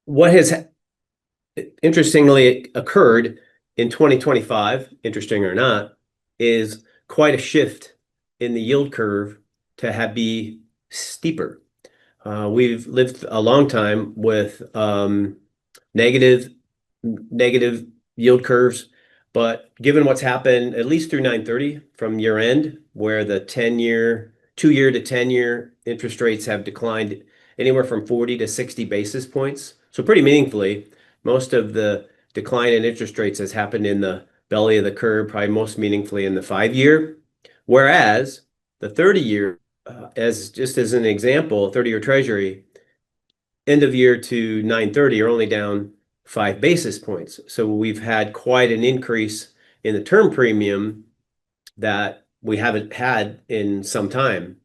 what has interestingly occurred in 2025, interesting or not, is quite a shift in the yield curve to be steeper. We've lived a long time with negative negative yield curves, but given what's happened, at least through 9/30 from year end, where the 10-year, 2-year to 10-year interest rates have declined anywhere from 40 to 60 basis points. So pretty meaningfully, most of the decline in interest rates has happened in the belly of the curve, probably most meaningfully in the 5-year, whereas the 30-year, as just as an example, 30-year Treasury, end of year to 9/30 are only down 5 basis points. So we've had quite an increase in the term premium that we haven't had in some time.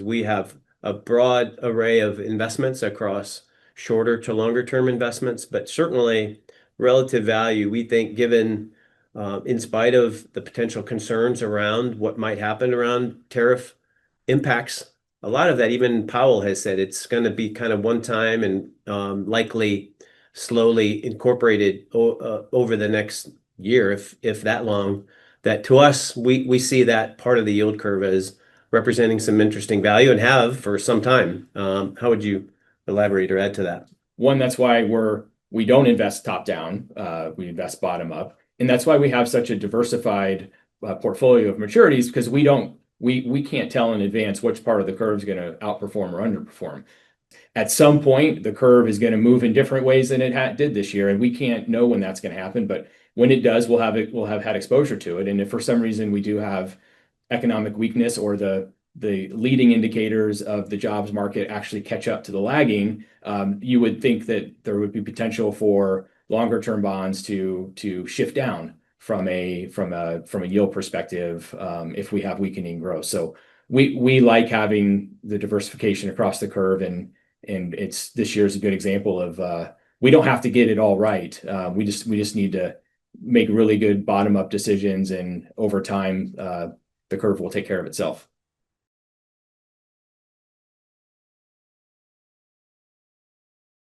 We have a broad array of investments across shorter to longer term investments, but certainly relative value, we think, given in spite of the potential concerns around what might happen around tariff impacts, a lot of that, even Powell has said it's going to be kind of one time and likely slowly incorporated over the next year, if that long. That to us, we see that part of the yield curve as representing some interesting value and have for some time. How would you elaborate or add to that? One, that's why we don't invest top down, we invest bottom up, and that's why we have such a diversified portfolio of maturities, because we can't tell in advance which part of the curve is going to outperform or underperform. At some point, the curve is going to move in different ways than it did this year, and we can't know when that's going to happen. But when it does, we'll have had exposure to it. And if for some reason we do have economic weakness, or the leading indicators of the jobs market actually catch up to the lagging, you would think that there would be potential for longer term bonds to shift down from a yield perspective if we have weakening growth. So we like having the diversification across the curve, and this year is a good example of we don't have to get it all right. We just need to make really good bottom up decisions, and over time the curve will take care of itself.